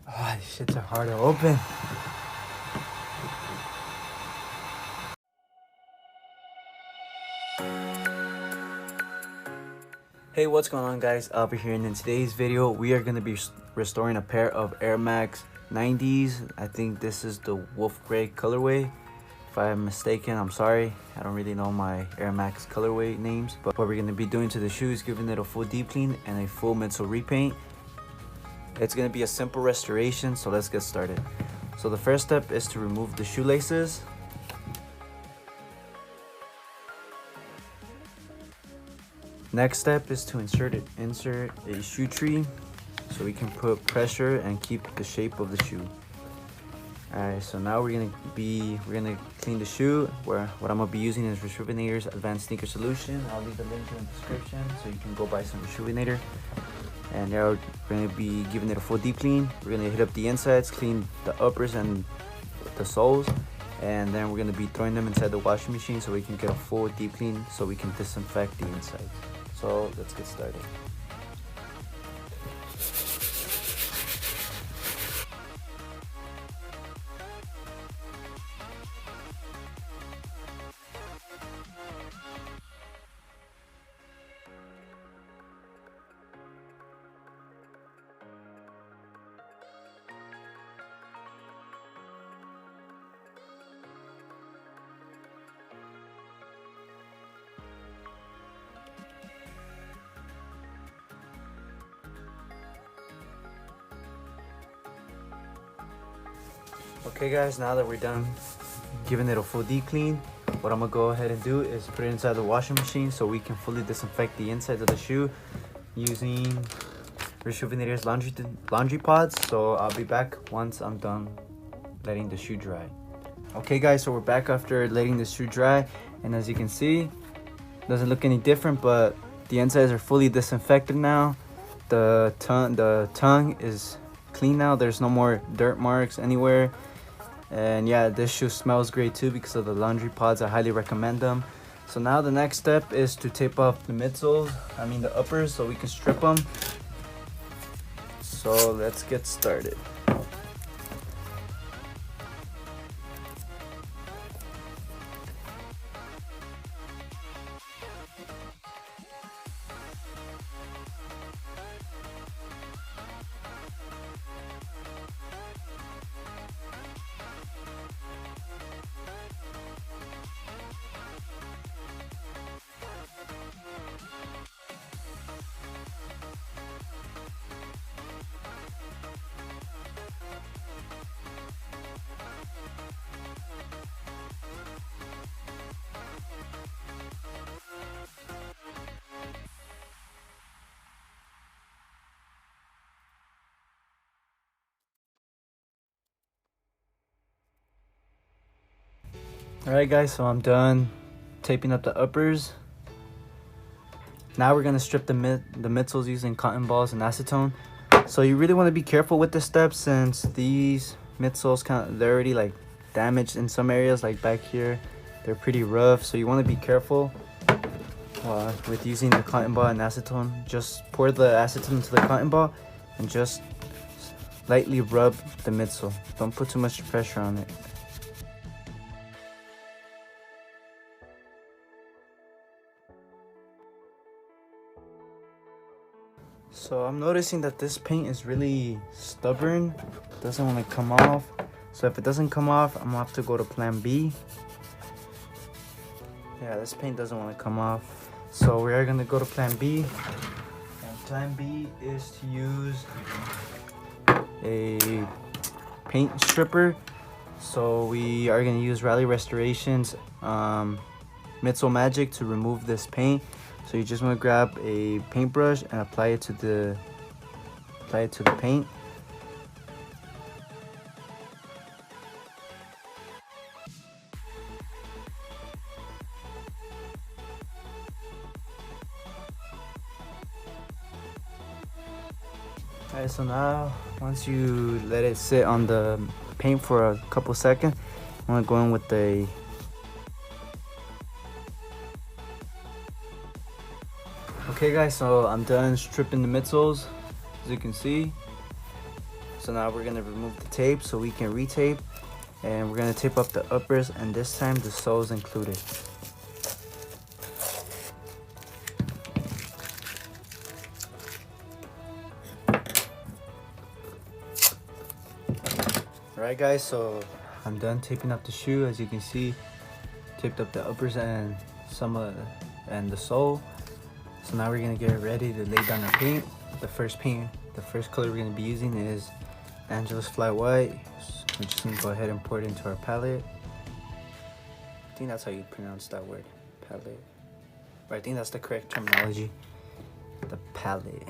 Oh, these shits are hard to open. Hey, what's going on, guys? Albert here, and in today's video we are going to be restoring a pair of Air Max 90s. I think this is the wolf gray colorway. If I'm mistaken, I'm sorry. I don't really know my Air Max colorway names, but what we're going to be doing to the shoe is giving it a full deep clean and a full midsole repaint. It's going to be a simple restoration, so let's get started. So the first step is to remove the shoelaces. Next step is to insert a shoe tree so we can put pressure and keep the shape of the shoe. Alright, so now we're gonna clean the shoe. What I'm gonna be using is Reassembly's Advanced Sneaker Solution. I'll leave the link in the description so you can go buy some Reassembly. And now we're gonna be giving it a full deep clean. We're gonna hit up the insides, clean the uppers and the soles, and then we're gonna be throwing them inside the washing machine so we can get a full deep clean so we can disinfect the insides. So let's get started. Okay guys, now that we're done giving it a full deep clean, what I'm gonna go ahead and do is put it inside the washing machine so we can fully disinfect the insides of the shoe using Reassembly's laundry pods. So I'll be back once I'm done letting the shoe dry. Okay guys, so we're back after letting the shoe dry, and as you can see, it doesn't look any different, but the insides are fully disinfected now. The tongue is clean now. There's no more dirt marks anywhere. And yeah, this shoe smells great too because of the laundry pods. I highly recommend them. So now the next step is to tape off the midsoles, the uppers, so we can strip them. So let's get started. Alright guys, so I'm done taping up the uppers. Now we're gonna strip the midsoles using cotton balls and acetone. So you really want to be careful with this step since these midsoles they're already like damaged in some areas, like back here. They're pretty rough, so you want to be careful with using the cotton ball and acetone. Just pour the acetone into the cotton ball and just lightly rub the midsole. Don't put too much pressure on it. So I'm noticing that this paint is really stubborn. It doesn't want to come off. So if it doesn't come off, I'm gonna have to go to plan B. Yeah, this paint doesn't want to come off. So we are gonna go to plan B. And plan B is to use a paint stripper. So we are gonna use Rally Restoration's midsole magic to remove this paint. So you just want to grab a paintbrush and apply it to the paint. Alright, so now once you let it sit on the paint for a couple seconds, I'm gonna go in with a Okay guys, so I'm done stripping the midsoles, as you can see. So now we're gonna remove the tape so we can retape, and we're gonna tape up the uppers, and this time the soles included. Alright guys, so I'm done taping up the shoe. As you can see, taped up the uppers and and the sole. So now we're gonna get ready to lay down the paint. The first color we're gonna be using is Angelus Fly White. So we're just gonna go ahead and pour it into our palette. I think that's how you pronounce that word, palette. But I think that's the correct terminology, the palette.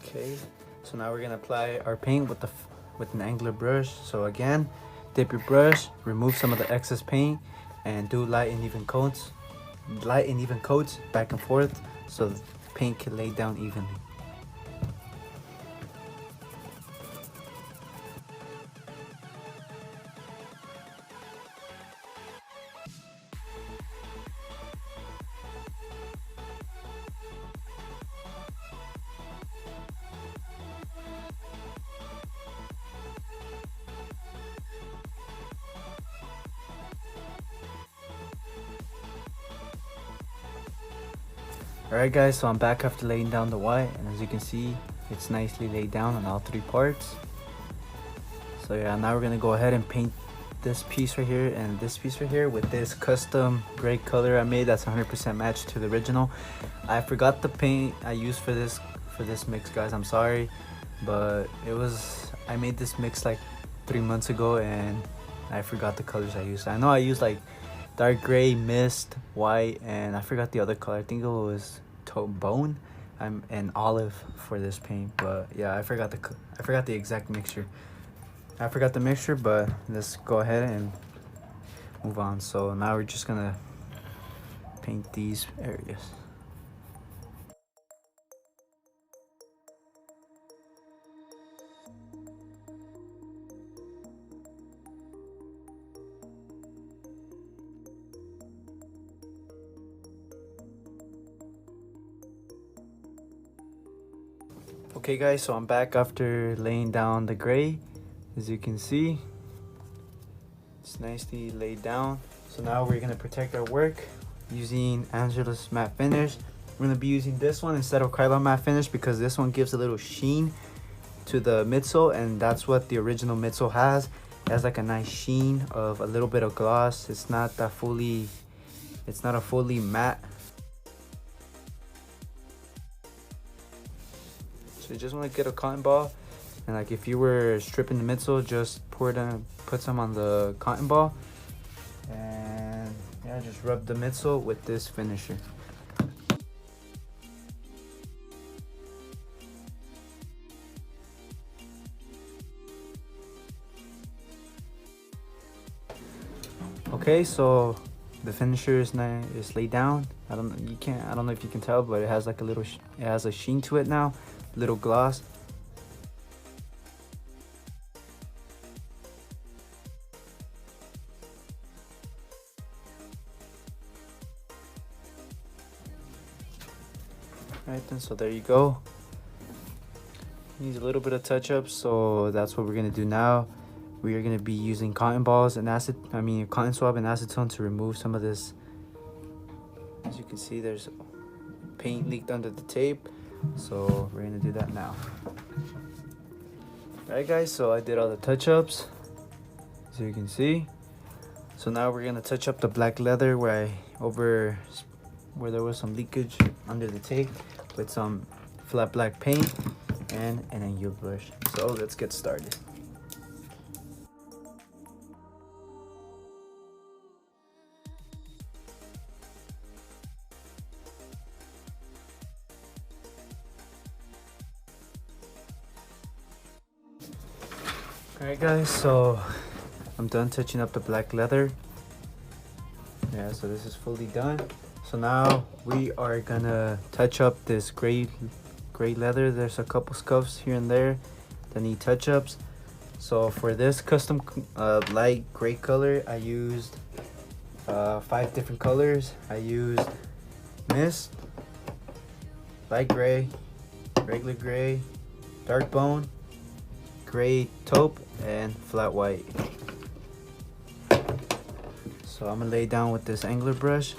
Okay, so now we're gonna apply our paint with an angular brush. So again, dip your brush, remove some of the excess paint, and do light and even coats back and forth so the paint can lay down evenly. Alright guys, so I'm back after laying down the white, and as you can see, it's nicely laid down on all three parts. So yeah, now we're gonna go ahead and paint this piece right here and this piece right here with this custom gray color I made that's 100% matched to the original. I forgot the paint I used for this mix, guys. I'm sorry, but I made this mix like 3 months ago and I forgot the colors I used. I know I used like dark gray, mist, white, and I forgot the other color. I think it was bone and olive for this paint. But yeah, I forgot the exact mixture. I forgot the mixture, but let's go ahead and move on. So now we're just gonna paint these areas. Okay guys, so I'm back after laying down the gray. As you can see, it's nicely laid down. So now we're gonna protect our work using Angelus matte finish. We're gonna be using this one instead of Krylon matte finish because this one gives a little sheen to the midsole, and that's what the original midsole has. It has like a nice sheen of a little bit of gloss. It's not a fully matte. So you just want to get a cotton ball, and like if you were stripping the midsole, just put some on the cotton ball, and yeah, just rub the midsole with this finisher. Okay, so the finisher is laid down. I don't know if you can tell, but it has like it has a sheen to it now, little gloss. Alright then, so there you go. Needs a little bit of touch up, so that's what we're gonna do now. We are gonna be using cotton balls and cotton swab and acetone to remove some of this. As you can see, there's paint leaked under the tape, so we're gonna do that now. Alright guys, so I did all the touch-ups, as you can see. So now we're gonna touch up the black leather where there was some leakage under the tape with some flat black paint and an angular brush. So let's get started. Alright guys, so I'm done touching up the black leather. Yeah, so this is fully done. So now we are gonna touch up this gray leather. There's a couple scuffs here and there that need touch-ups. So for this custom light gray color, I used 5 different colors. I used mist, light gray, regular gray, dark bone, gray taupe and flat white. So I'm gonna lay down with this angler brush.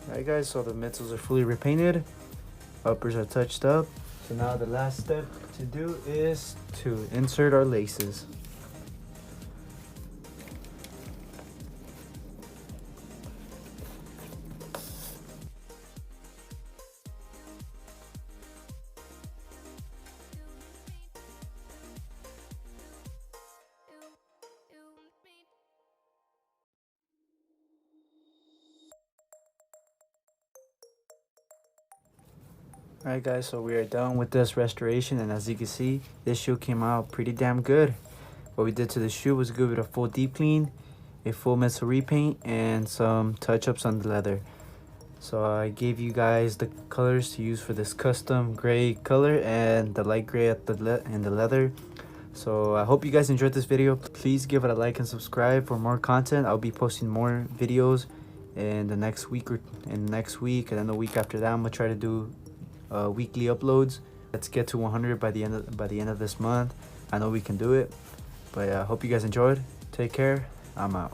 Alright guys, so the midsoles are fully repainted, uppers are touched up. So now the last step to do is to insert our laces. Alright guys, so we are done with this restoration, and as you can see, this shoe came out pretty damn good. What we did to the shoe was give it a full deep clean, a full midsole repaint, and some touch-ups on the leather. So I gave you guys the colors to use for this custom gray color and the light gray at the leather. So I hope you guys enjoyed this video. Please give it a like and subscribe for more content. I'll be posting more videos in the next week and then the week after that I'm gonna try to do weekly uploads. Let's get to 100 by the end of this month. I know we can do it. But I hope you guys enjoyed. Take care. I'm out.